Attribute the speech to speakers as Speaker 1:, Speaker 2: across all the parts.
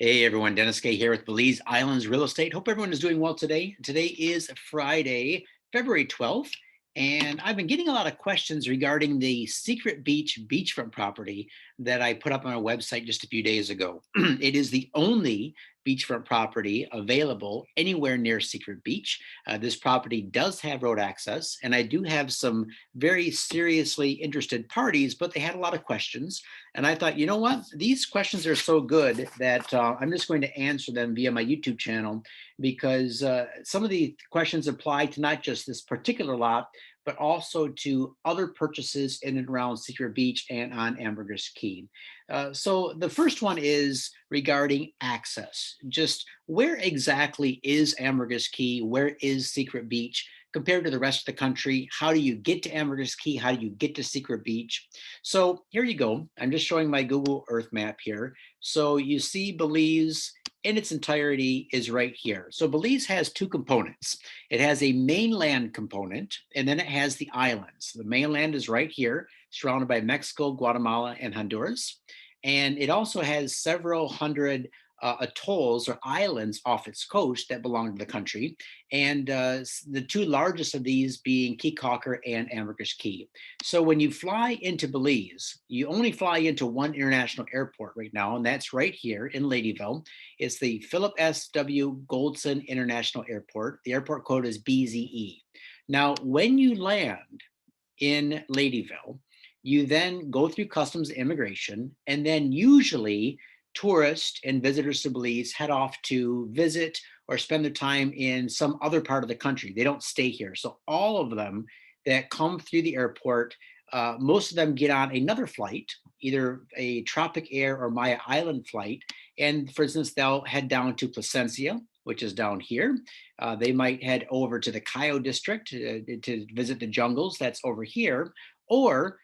Speaker 1: Hey everyone, Dennis Kay here with Belize Islands Real Estate. Hope everyone is doing well today. Today is Friday, February 12th, and I've been getting a lot of questions regarding the Secret Beach beachfront property that I put up on our website just a few days ago. It is the only beachfront property available anywhere near Secret Beach. This property does have road access, and I do have some very seriously interested parties, but they had a lot of questions. And I thought, you know what? These questions are so good that I'm just going to answer them via my YouTube channel because some of the questions apply to not just this particular lot, but also to other purchases in and around Secret Beach and on Ambergris Key. So the first one is regarding access. Just where exactly is Ambergris Key? Where is Secret Beach? Compared to the rest of the country, how do you get to Ambergris Key? How do you get to Secret Beach? So here you go. I'm just showing my Google Earth map here. So you see Belize in its entirety is right here. So Belize has two components. It has a mainland component, and then it has the islands. The mainland is right here, surrounded by Mexico, Guatemala, and Honduras. And it also has several hundred atolls or islands off its coast that belong to the country. And the two largest of these being Key Caulker and Ambergris Key. So when you fly into Belize, you only fly into one international airport right now, and that's right here in Ladyville. It's the Philip S.W. Goldson International Airport. The airport code is BZE. Now, when you land in Ladyville, you then go through customs and immigration, and then usually tourists and visitors to Belize head off to visit or spend their time in some other part of the country. They don't stay here. So all of them that come through the airport, most of them get on another flight, either a Tropic Air or Maya Island flight. And for instance, they'll head down to Placencia, which is down here. They might head over to the Cayo district to visit the jungles. That's over here. Or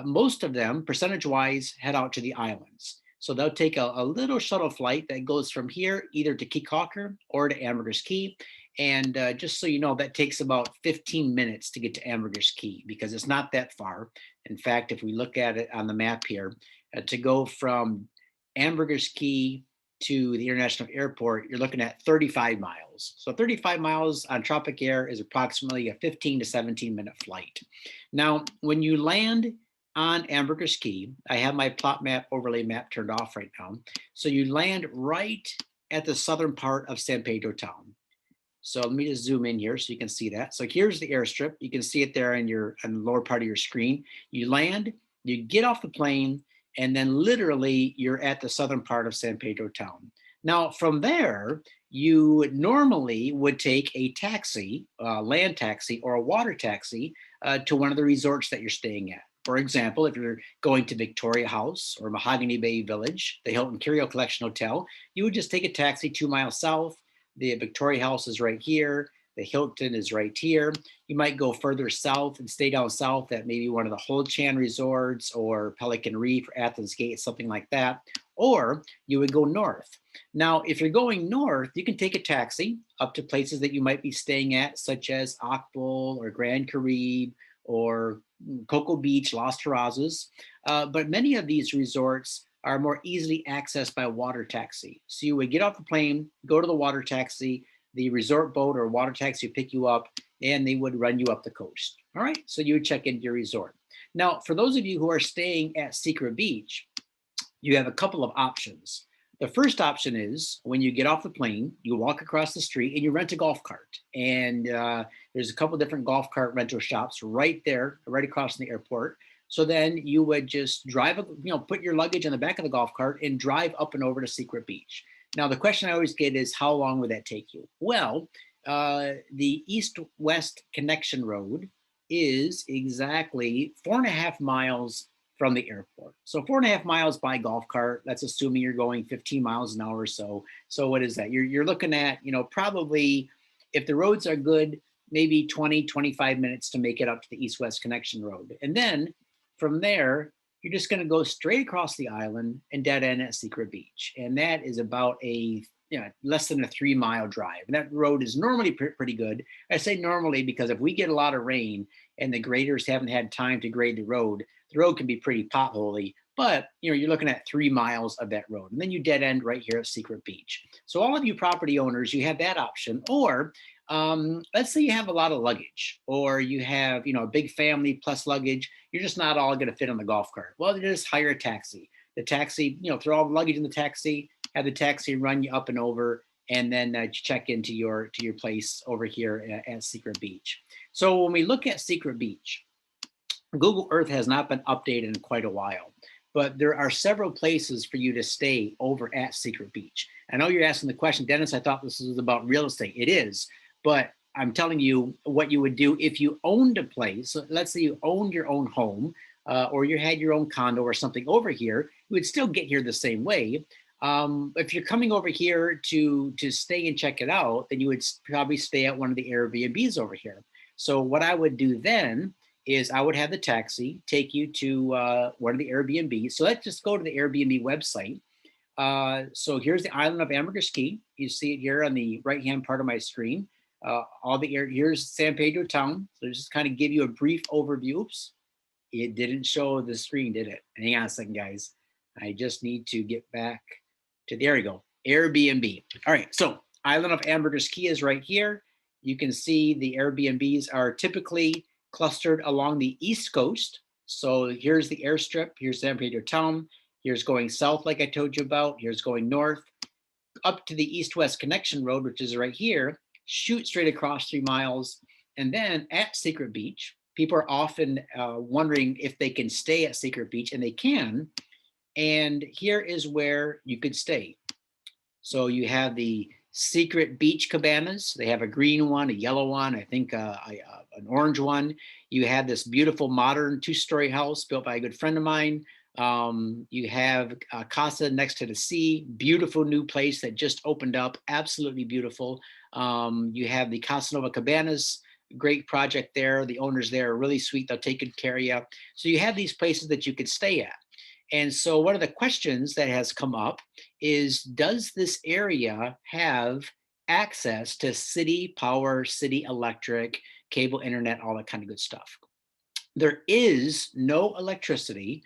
Speaker 1: most of them, percentage-wise, head out to the islands. So they'll take a little shuttle flight that goes from here either to Key Caulker or to Ambergris Key. And just so you know, that takes about 15 minutes to get to Ambergris Key because it's not that far. In fact, if we look at it on the map here, to go from Ambergris Key to the international airport, you're looking at 35 miles. So 35 miles on Tropic Air is approximately a 15 to 17-minute flight. Now, when you land on Ambergris Key, I have my plot map overlay map turned off right now. So you land right at the southern part of San Pedro town. So let me just zoom in here so you can see that. So here's the airstrip. You can see it there on the lower part of your screen. You land, you get off the plane, and then literally you're at the southern part of San Pedro town. Now from there, you normally would take a taxi, land taxi or a water taxi to one of the resorts that you're staying at. For example, if you're going to Victoria House or Mahogany Bay Village, the Hilton Curio Collection Hotel, you would just take a taxi 2 miles south. The Victoria House is right here. The Hilton is right here. You might go further south and stay down south at maybe one of the Holchan resorts or Pelican Reef or Athens Gate, something like that. Or you would go north. Now, if you're going north, you can take a taxi up to places that you might be staying at, such as Akbul or Grand Caribe or Cocoa Beach, Las Terrazas. But many of these resorts are more easily accessed by water taxi. So you would get off the plane, go to the water taxi, the resort boat or water taxi would pick you up, and they would run you up the coast. All right, so you would check into your resort. Now, for those of you who are staying at Secret Beach, you have a couple of options. The first option is when you get off the plane, you walk across the street and you rent a golf cart. And there's a couple different golf cart rental shops right there, right across from the airport. So then you would just drive, put your luggage in the back of the golf cart and drive up and over to Secret Beach. Now, the question I always get is, how long would that take you? Well, the east-west connection road is exactly 4.5 miles from the airport. So 4.5 miles by golf cart, that's assuming you're going 15 miles an hour or so. So what is that? You're looking at, probably, if the roads are good, maybe 20, 25 minutes to make it up to the east-west connection road. And then from there, you're just going to go straight across the island and dead end at Secret Beach. And that is about a less than a 3-mile drive. And that road is normally pretty good. I say normally because if we get a lot of rain and the graders haven't had time to grade the road can be pretty potholy. but you're looking at 3 miles of that road, and then you dead end right here at Secret Beach. So all of you property owners, you have that option. Or let's say you have a lot of luggage, or you have a big family plus luggage. You're just not all going to fit on the golf cart. Well, you just hire a taxi. The taxi, throw all the luggage in the taxi, have the taxi run you up and over, and then check into your place over here at Secret Beach. So when we look at Secret Beach, Google Earth has not been updated in quite a while, but there are several places for you to stay over at Secret Beach. I know you're asking the question, Dennis, I thought this was about real estate. It is, but I'm telling you what you would do if you owned a place. So let's say you owned your own home, or you had your own condo or something over here, you would still get here the same way. If you're coming over here to stay and check it out, then you would probably stay at one of the Airbnbs over here. So what I would do then is I would have the taxi take you to one of the Airbnbs. So let's just go to the Airbnb website. So here's the island of Ambergris Caye. You see it here on the right-hand part of my screen. Here's San Pedro town. So just kind of give you a brief overview. Oops, it didn't show the screen, did it? Hang on a second, guys. I just need to get back to, there we go, Airbnb. All right, so island of Ambergris Caye is right here. You can see the Airbnbs are typically clustered along the East Coast. So here's the airstrip, here's San Pedro town, here's going south like I told you about, here's going north, up to the East-West Connection Road, which is right here, shoot straight across 3 miles. And then at Secret Beach, people are often wondering if they can stay at Secret Beach, and they can. And here is where you could stay. So you have the Secret Beach cabanas. They have a green one, a yellow one, I think an orange one. You have this beautiful modern 2-story house built by a good friend of mine. You have Casa next to the sea, beautiful new place that just opened up, absolutely beautiful. You have the Casa Nova cabanas, great project there. The owners there are really sweet. They'll take good care of you. So you have these places that you could stay at. And so one of the questions that has come up is, does this area have access to city power, city electric, cable internet, all that kind of good stuff? There is no electricity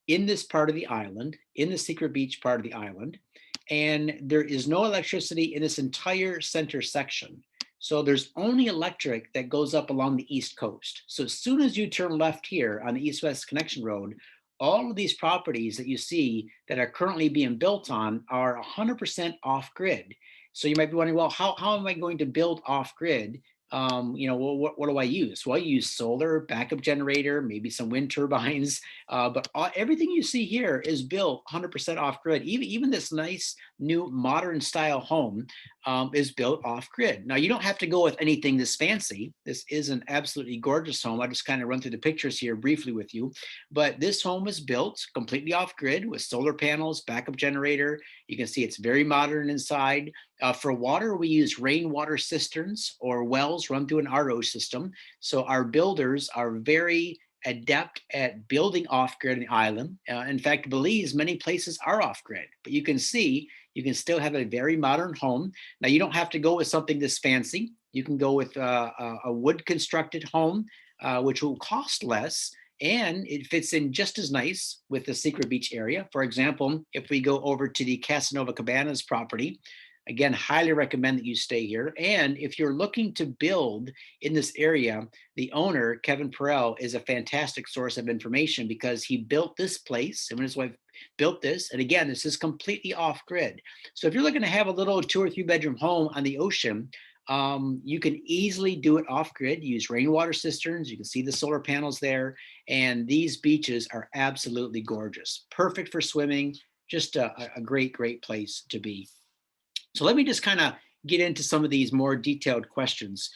Speaker 1: in this part of the island, in the Secret Beach part of the island, and there is no electricity in this entire center section. So there's only electric that goes up along the East Coast. So as soon as you turn left here on the East-West Connection Road, all of these properties that you see that are currently being built on are 100% off-grid. So you might be wondering, well, how am I going to build off-grid? What do I use? Well, I use solar, backup generator, maybe some wind turbines, but everything you see here is built 100% off-grid. Even this nice new modern style home is built off-grid. Now, you don't have to go with anything this fancy. This is an absolutely gorgeous home. I just kind of run through the pictures here briefly with you, but this home is built completely off-grid with solar panels, backup generator. You can see it's very modern inside. For water, we use rainwater cisterns or wells run through an RO system. So our builders are very adept at building off-grid on the island. In fact, Belize, many places are off-grid, but you can see you can still have a very modern home. Now, you don't have to go with something this fancy. You can go with a wood constructed home, which will cost less, and it fits in just as nice with the Secret Beach area. For example, if we go over to the Casa Nova Cabanas property, again, highly recommend that you stay here. And if you're looking to build in this area, the owner, Kevin Perel, is a fantastic source of information because he built this place, and his wife built this. And again, this is completely off-grid. So if you're looking to have a little 2 or 3 bedroom home on the ocean, you can easily do it off-grid. Use rainwater cisterns. You can see the solar panels there. And these beaches are absolutely gorgeous. Perfect for swimming. Just a great, great place to be. So let me just kind of get into some of these more detailed questions.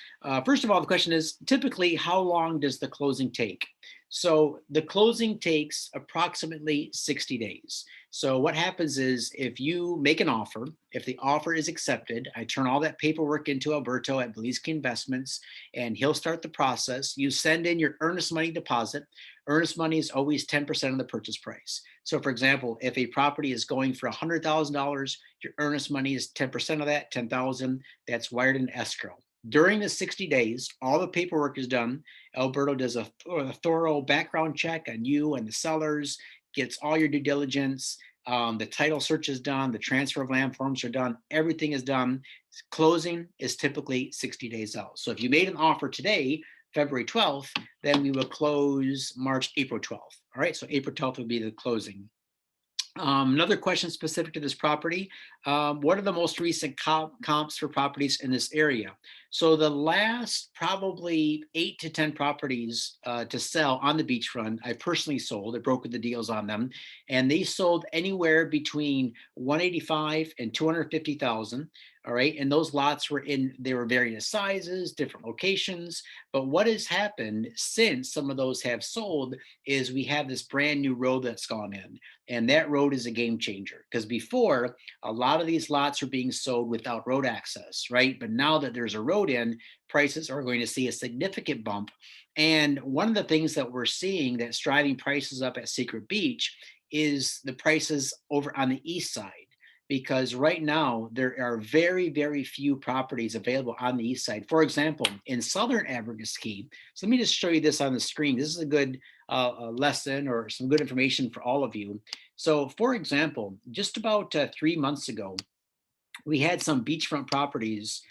Speaker 1: First of all, the question is, typically, how long does the closing take? So the closing takes approximately 60 days. So what happens is, if you make an offer, if the offer is accepted, I turn all that paperwork into Alberto at Belize Key Investments, and he'll start the process. You send in your earnest money deposit. Earnest money is always 10% of the purchase price. So for example, if a property is going for $100,000, your earnest money is 10% of that, 10,000, that's wired in escrow. During the 60 days, all the paperwork is done. Alberto does a thorough background check on you and the sellers, gets all your due diligence. The title search is done, the transfer of land forms are done, everything is done. Closing is typically 60 days out. So if you made an offer today, February 12th, then we will close April 12th. All right, so April 12th will be the closing. Another question specific to this property. What are the most recent comps for properties in this area? So the last probably 8 to 10 properties to sell on the beachfront, I personally sold. I brokered the deals on them, and they sold anywhere between 185 and 250,000. All right, and those lots they were various sizes, different locations. But what has happened since some of those have sold is we have this brand new road that's gone in. And that road is a game changer, because before, a lot of these lots are being sold without road access, right? But now that there's a road in, prices are going to see a significant bump. And one of the things that we're seeing that's driving prices up at Secret Beach is the prices over on the east side. Because right now there are very, very few properties available on the east side. For example, in southern Abergaskee, so let me just show you this on the screen. This is a good lesson or some good information for all of you. So for example, just about 3 months ago, we had some beachfront properties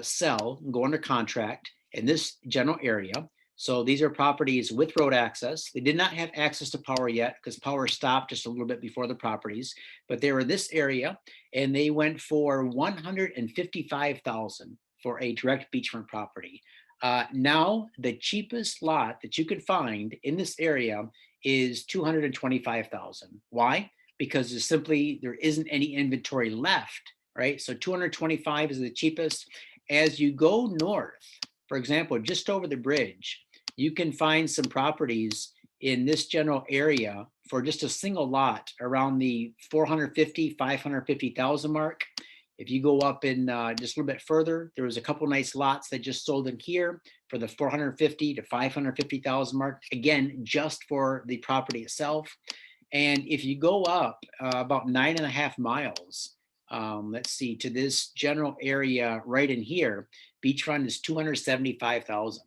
Speaker 1: sell and go under contract in this general area. So these are properties with road access. They did not have access to power yet because power stopped just a little bit before the properties, but they were in this area, and they went for 155,000 for a direct beachfront property. Now the cheapest lot that you could find in this area is 225,000. Why? Because there isn't any inventory left, right? So 225 is the cheapest. As you go north, for example, just over the bridge, you can find some properties in this general area for just a single lot around the 450, 550,000 mark. If you go up in just a little bit further, there was a couple nice lots that just sold in here for the 450 to 550,000 mark, again, just for the property itself. And if you go up about 9.5 miles, let's see, to this general area right in here, beachfront is 275,000.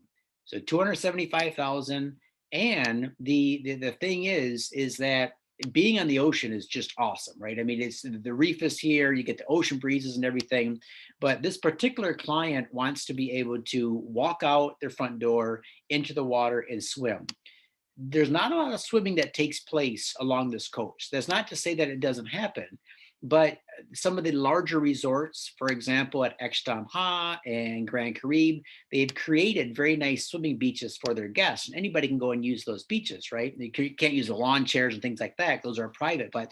Speaker 1: So 275,000. And the thing is that being on the ocean is just awesome, right? I mean, it's the reef is here, you get the ocean breezes and everything. But this particular client wants to be able to walk out their front door into the water and swim. There's not a lot of swimming that takes place along this coast. That's not to say that it doesn't happen, but some of the larger resorts, for example, at Exton Ha and Grand Caribe, they've created very nice swimming beaches for their guests. And anybody can go and use those beaches, right? You can't use the lawn chairs and things like that. Those are private, but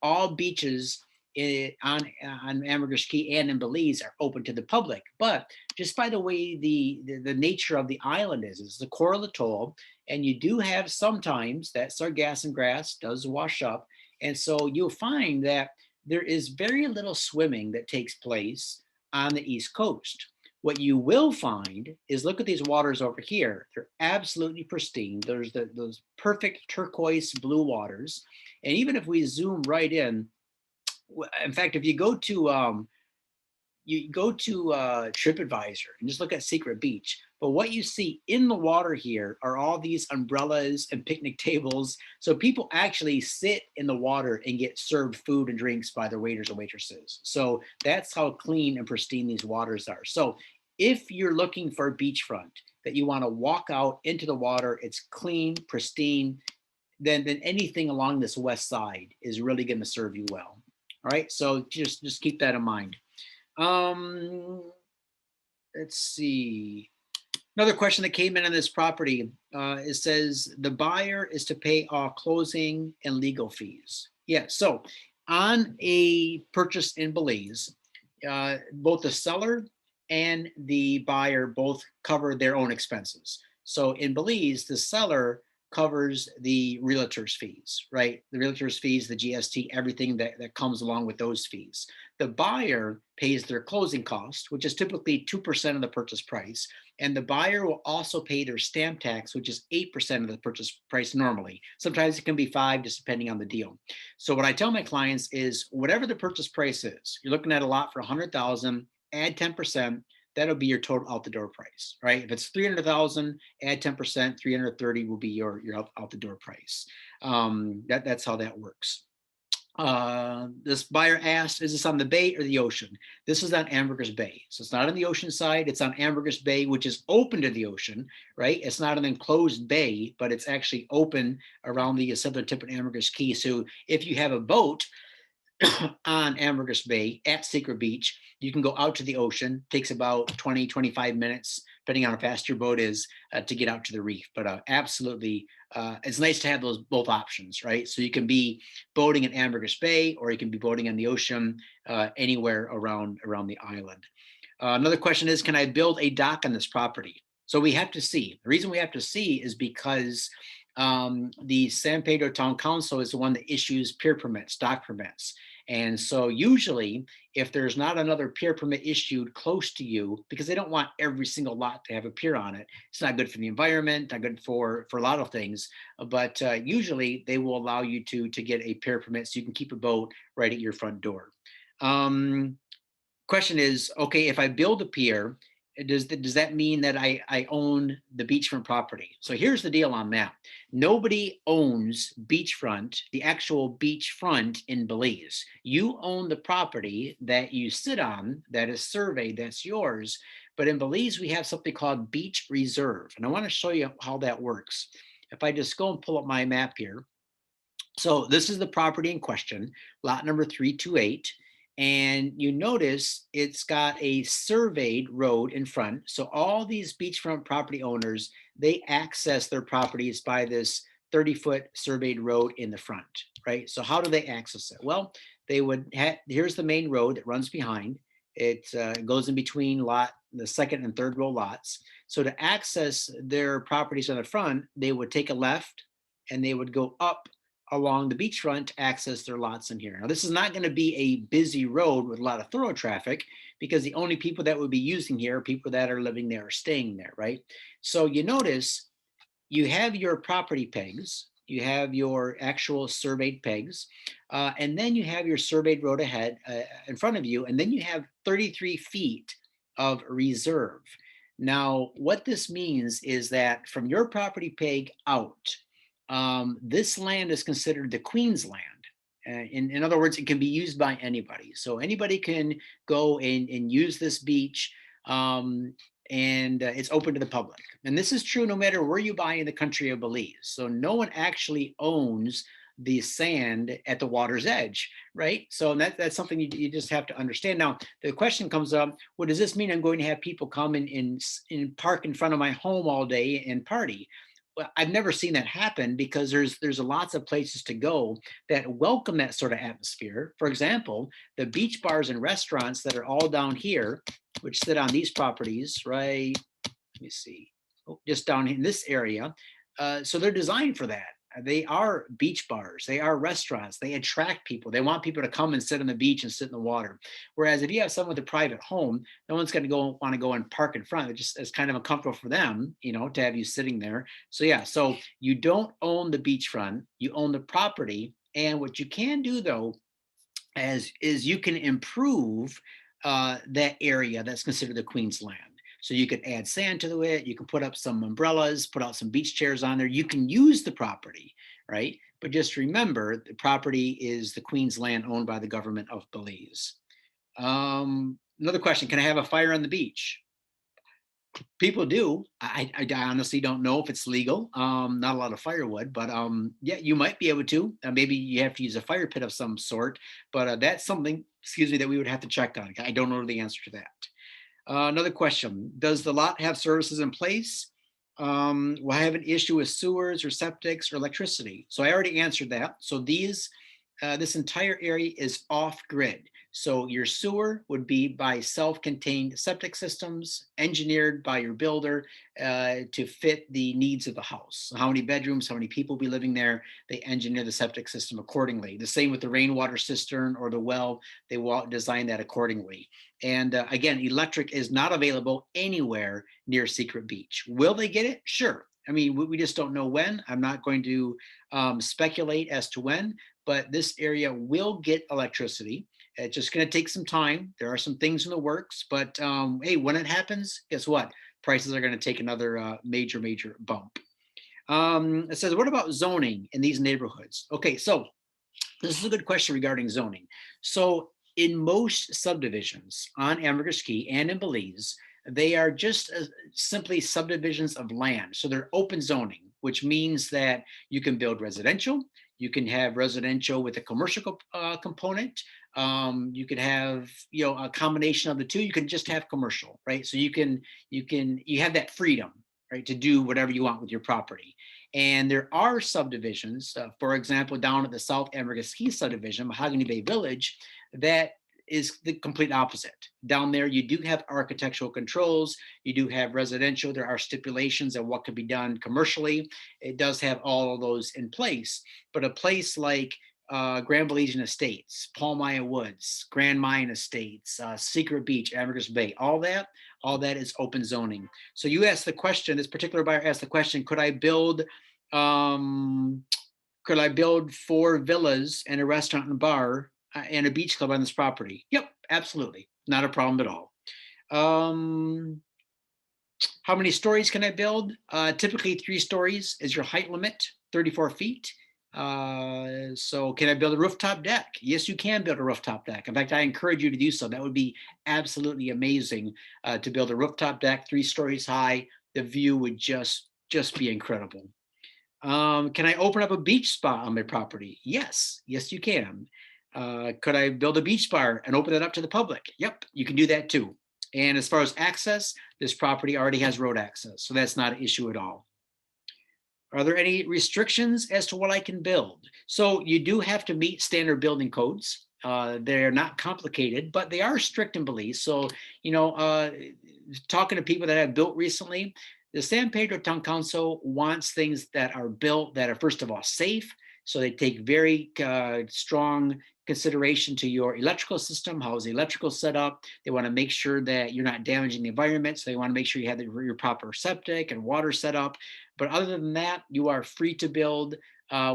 Speaker 1: all beaches on Abergaskee and in Belize are open to the public. But just by the way the nature of the island is, it's the coral atoll, and you do have sometimes that sargassum grass does wash up. And so you'll find that there is very little swimming that takes place on the East Coast. What you will find is, look at these waters over here. They're absolutely pristine. There's those perfect turquoise blue waters. And even if we zoom right in fact, if you go to TripAdvisor and just look at Secret Beach. But what you see in the water here are all these umbrellas and picnic tables. So people actually sit in the water and get served food and drinks by their waiters and waitresses. So that's how clean and pristine these waters are. So if you're looking for a beachfront that you want to walk out into the water, it's clean, pristine, then anything along this west side is really going to serve you well. All right, so just keep that in mind. Let's see. Another question that came in on this property, it says the buyer is to pay all closing and legal fees. Yeah, so on a purchase in Belize, both the seller and the buyer both cover their own expenses. So in Belize, the seller covers the realtor's fees, right? The realtor's fees, the GST, everything that comes along with those fees. The buyer pays their closing cost, which is typically 2% of the purchase price. And the buyer will also pay their stamp tax, which is 8% of the purchase price normally. Sometimes it can be 5%, just depending on the deal. So what I tell my clients is, whatever the purchase price is, you're looking at a lot for 100,000, add 10%, that'll be your total out the door price, right? If it's 300,000, add 10%, 330 will be your out the door price. That's how that works. This buyer asked, is this on the bay or the ocean? This is on Ambergris Bay. So it's not on the ocean side. It's on Ambergris Bay, which is open to the ocean, right? It's not an enclosed bay, but it's actually open around the southern tip of Ambergris Key. So if you have a boat on Ambergris Bay at Secret Beach, you can go out to the ocean. It takes about 20, 25 minutes, depending on how fast your boat is, to get out to the reef. But absolutely, it's nice to have those both options, right? So you can be boating in Ambergris Bay, or you can be boating in the ocean anywhere around the island. Another question is, can I build a dock on this property? So we have to see. The reason we have to see is because the San Pedro Town Council is the one that issues pier permits, dock permits. And so usually if there's not another pier permit issued close to you, because they don't want every single lot to have a pier on it, it's not good for the environment, not good for a lot of things, but usually they will allow you to get a pier permit so you can keep a boat right at your front door. Question is, okay, if I build a pier, does that mean that I own the beachfront property? So here's the deal on that. Nobody owns beachfront, the actual beachfront in Belize. You own the property that you sit on, that is surveyed, that's yours. But in Belize, we have something called beach reserve. And I want to show you how that works. If I just go and pull up my map here. So this is the property in question, lot number 328. And you notice it's got a surveyed road in front. So all these beachfront property owners, they access their properties by this 30-foot surveyed road in the front, right? So how do they access it? Well, they would here's the main road that runs behind. It goes in between the second and third row lots. So to access their properties on the front, they would take a left and they would go up along the beachfront to access their lots in here. Now, this is not going to be a busy road with a lot of thorough traffic, because the only people that would be using here are people that are living there or staying there, right? So you notice you have your property pegs, you have your actual surveyed pegs, and then you have your surveyed road ahead in front of you, and then you have 33 feet of reserve. Now, what this means is that from your property peg out, this land is considered the Queen's land. In other words, it can be used by anybody. So anybody can go and use this beach, and it's open to the public. And this is true no matter where you buy in the country of Belize. So no one actually owns the sand at the water's edge, right? So that's something you just have to understand. Now, the question comes up, well, does this mean I'm going to have people come and park in front of my home all day and party? Well, I've never seen that happen, because there's lots of places to go that welcome that sort of atmosphere. For example, the beach bars and restaurants that are all down here, which sit on these properties, right? Let me see, just down in this area. So they're designed for that. They are beach bars, they are restaurants, they attract people. They want people to come and sit on the beach and sit in the water. Whereas if you have someone with a private home, no one's going to want to go and park in front. It's kind of uncomfortable for them, to have you sitting there. So yeah, so you don't own the beachfront, you own the property. And what you can do though, is you can improve that area that's considered the Queen's land. So you could add sand to it, you can put up some umbrellas, put out some beach chairs on there. You can use the property, right? But just remember, the property is the Queen's land owned by the government of Belize. Another question, can I have a fire on the beach? People do. I honestly don't know if it's legal. Not a lot of firewood, but yeah, you might be able to. Maybe you have to use a fire pit of some sort, but that's something, excuse me, that we would have to check on. I don't know the answer to that. Another question, does the lot have services in place? Will I have an issue with sewers or septics or electricity? So I already answered that. So this entire area is off grid. So your sewer would be by self-contained septic systems engineered by your builder to fit the needs of the house. How many bedrooms, how many people will be living there, they engineer the septic system accordingly. The same with the rainwater cistern or the well, they will design that accordingly. And again, electric is not available anywhere near Secret Beach. Will they get it? Sure. I mean, we just don't know when. I'm not going to speculate as to when, but this area will get electricity. It's just going to take some time. There are some things in the works, but hey, when it happens, guess what? Prices are going to take another major bump. It says, what about zoning in these neighborhoods? Okay, so this is a good question regarding zoning. So in most subdivisions on Ambergris Caye and in Belize, they are just simply subdivisions of land. So they're open zoning, which means that you can build residential, you can have residential with a commercial component. You could have, a combination of the two. You can just have commercial, right? So you have that freedom, right, to do whatever you want with your property. And there are subdivisions, for example, down at the South Ambergris Caye subdivision, Mahogany Bay Village, that is the complete opposite. Down there, you do have architectural controls, you do have residential, there are stipulations of what can be done commercially. It does have all of those in place. But a place like Grand Belizean Estates, Palmyra Woods, Grand Mayan Estates, Secret Beach, Ambergris Bay, all that is open zoning. So you asked the question, this particular buyer asked the question, um, could I build 4 villas and a restaurant and bar and a beach club on this property? Yep, absolutely. Not a problem at all. How many stories can I build? Typically 3 stories is your height limit, 34 feet. So can I build a rooftop deck? Yes, you can build a rooftop deck. In fact, I encourage you to do so. That would be absolutely amazing to build a rooftop deck 3 stories high. The view would just be incredible. Can I open up a beach spa on my property? Yes, you can. Could I build a beach bar and open it up to the public? Yep, you can do that too. And as far as access, this property already has road access, so that's not an issue at all. Are there any restrictions as to what I can build? So you do have to meet standard building codes. They're not complicated, but they are strict in Belize. So, talking to people that have built recently, the San Pedro Town Council wants things that are built that are, first of all, safe. So they take very strong consideration to your electrical system. How is the electrical set up? They want to make sure that you're not damaging the environment. So they want to make sure you have your proper septic and water set up. But other than that, you are free to build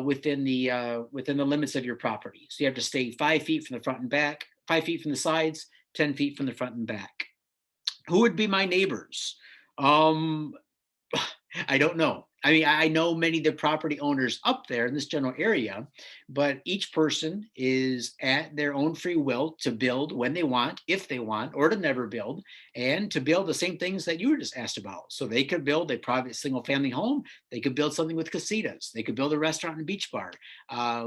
Speaker 1: within the limits of your property. So you have to stay 5 feet from the front and back, 5 feet from the sides, 10 feet from the front and back. Who would be my neighbors? Um, I don't know. I mean, I know many of the property owners up there in this general area, but each person is at their own free will to build when they want, if they want, or to never build, and to build the same things that you were just asked about. So they could build a private single family home. They could build something with casitas. They could build a restaurant and beach bar.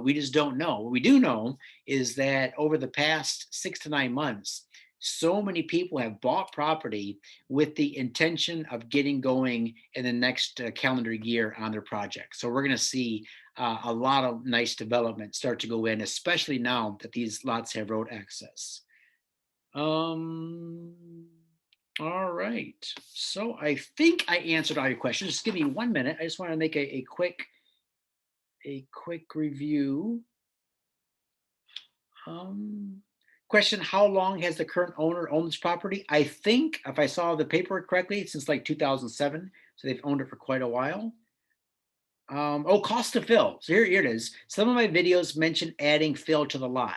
Speaker 1: We just don't know. What we do know is that over the past 6 to 9 months, so many people have bought property with the intention of getting going in the next calendar year on their project. So we're going to see a lot of nice development start to go in, especially now that these lots have road access. All right. So I think I answered all your questions. Just give me 1 minute. I just want to make a quick review. Question, how long has the current owner owned this property? I think, if I saw the paperwork correctly, since like 2007. So they've owned it for quite a while. Cost to fill. So here it is. Some of my videos mention adding fill to the lot.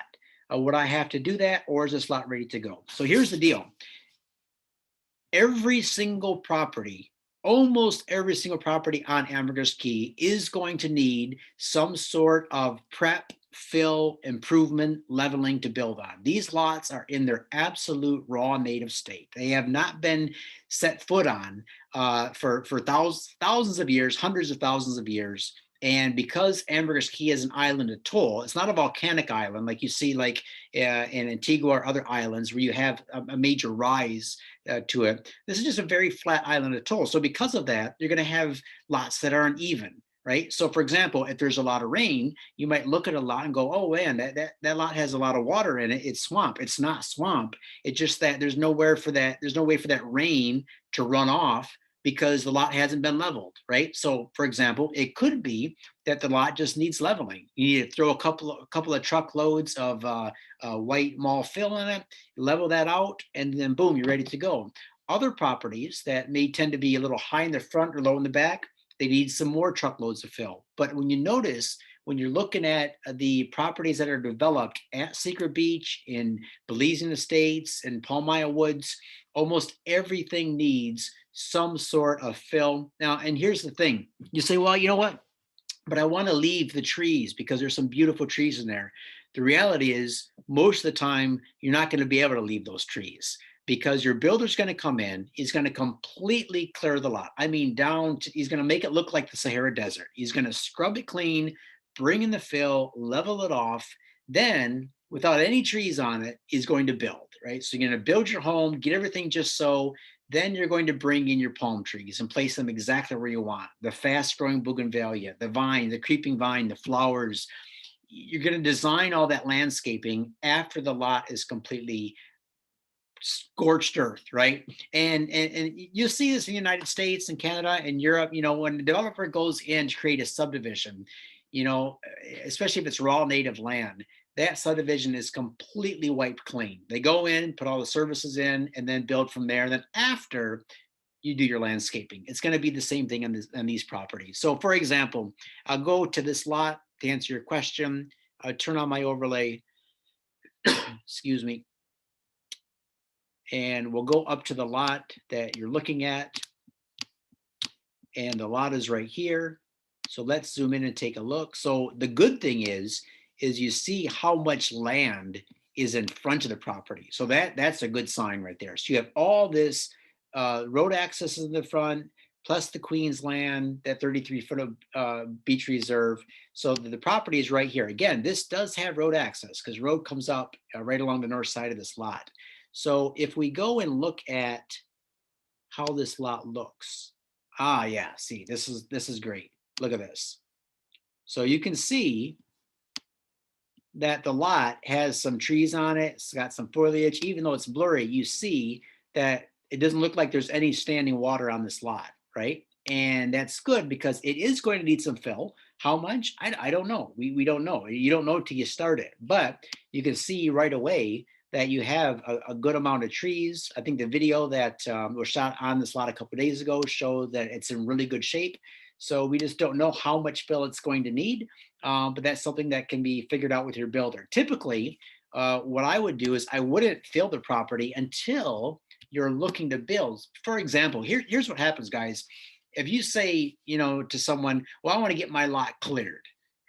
Speaker 1: Would I have to do that, or is this lot ready to go? So here's the deal. Every single property, almost every single property on Ambergris Caye is going to need some sort of prep, fill, improvement, leveling to build on. These lots are in their absolute raw native state. They have not been set foot on for thousands of years, hundreds of thousands of years. And because Ambergris Caye is an island atoll, it's not a volcanic island like you see like in Antigua or other islands where you have a major rise to it. This is just a very flat island atoll. So because of that, you're going to have lots that are uneven, right? So for example, if there's a lot of rain, you might look at a lot and go, oh man, that lot has a lot of water in it. It's swamp. It's not swamp. It's just that there's no way for that rain to run off because the lot hasn't been leveled, right? So for example, it could be that the lot just needs leveling. You need to throw a couple of truckloads of white mall fill in it, level that out, and then boom, you're ready to go. Other properties that may tend to be a little high in the front or low in the back, they need some more truckloads of fill. But when you notice, when you're looking at the properties that are developed at Secret Beach, in Belizean Estates, and Palmyra Woods, almost everything needs some sort of fill. Now, and here's the thing. You say, well, you know what? But I want to leave the trees because there's some beautiful trees in there. The reality is, most of the time, you're not going to be able to leave those trees because your builder's going to come in. He's going to completely clear the lot. I mean, he's going to make it look like the Sahara Desert. He's going to scrub it clean, bring in the fill, level it off. Then, without any trees on it, he's going to build, right? So you're going to build your home, get everything just so. Then you're going to bring in your palm trees and place them exactly where you want. The fast growing bougainvillea, the vine, the creeping vine, the flowers. You're going to design all that landscaping after the lot is completely scorched earth, right? And you see this in the United States and Canada and Europe. When the developer goes in to create a subdivision, especially if it's raw native land, that subdivision is completely wiped clean. They go in, put all the services in, and then build from there. And then after you do your landscaping, it's going to be the same thing on these properties. So, for example, I'll go to this lot to answer your question. I'll turn on my overlay. Excuse me. And we'll go up to the lot that you're looking at. And the lot is right here. So let's zoom in and take a look. So the good thing is you see how much land is in front of the property. So that's a good sign right there. So you have all this road access in the front, plus the Queen's land, that 33-foot of beach reserve. So the property is right here. Again, this does have road access because road comes up right along the north side of this lot. So if we go and look at how this lot looks, yeah, see, this is great. Look at this. So you can see that the lot has some trees on it. It's got some foliage. Even though it's blurry, you see that it doesn't look like there's any standing water on this lot, right? And that's good because it is going to need some fill. How much? I don't know. We don't know. You don't know till you start it. But you can see right away that you have a good amount of trees. I think the video that was shot on this lot a couple of days ago showed that it's in really good shape. So we just don't know how much fill it's going to need, but that's something that can be figured out with your builder. Typically, what I would do is I wouldn't fill the property until you're looking to build. For example, here's what happens, guys. If you say, to someone, well, I want to get my lot cleared.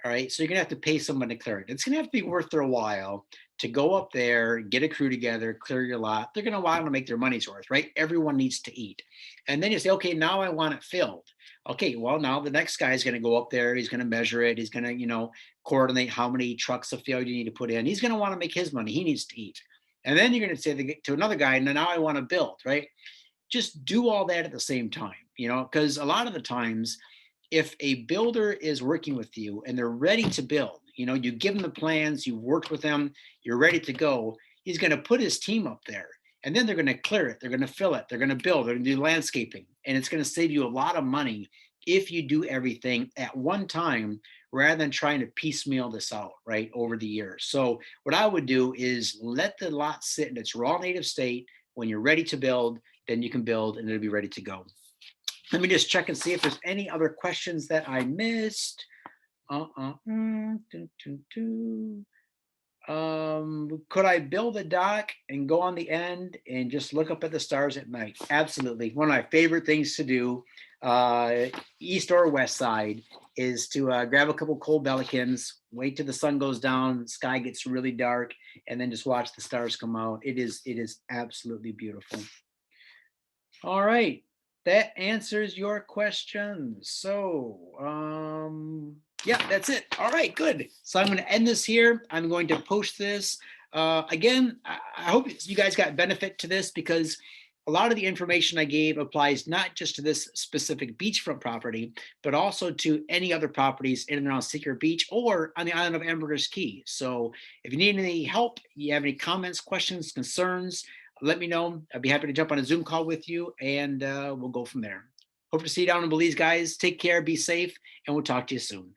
Speaker 1: All right. So you're going to have to pay someone to clear it. It's going to have to be worth their while to go up there, get a crew together, clear your lot. They're going to want to make their money's worth, right? Everyone needs to eat. And then you say, okay, now I want it filled. Okay, well, now the next guy is going to go up there. He's going to measure it. He's going to, coordinate how many trucks of fill you need to put in. He's going to want to make his money. He needs to eat. And then you're going to say to another guy, now I want to build, right? Just do all that at the same time, because a lot of the times, if a builder is working with you and they're ready to build, you give them the plans, you've worked with them, you're ready to go, he's going to put his team up there. And then they're going to clear it. They're going to fill it. They're going to build. They're going to do landscaping. And it's going to save you a lot of money if you do everything at one time rather than trying to piecemeal this out, right, over the years. So what I would do is let the lot sit in its raw native state. When you're ready to build, then you can build and it'll be ready to go. Let me just check and see if there's any other questions that I missed. Could I build a dock and go on the end and just look up at the stars at night? Absolutely. One of my favorite things to do, east or west side, is to grab a couple cold Belicans, wait till the sun goes down, the sky gets really dark, and then just watch the stars come out. It is absolutely beautiful. All right, that answers your questions. So, yeah, that's it. All right, good. So I'm going to end this here. I'm going to post this. Again, I hope you guys got benefit to this because a lot of the information I gave applies not just to this specific beachfront property, but also to any other properties in and around Secret Beach or on the island of Ambergris Caye. So if you need any help, you have any comments, questions, concerns, let me know. I'd be happy to jump on a Zoom call with you and we'll go from there. Hope to see you down in Belize, guys. Take care, be safe, and we'll talk to you soon.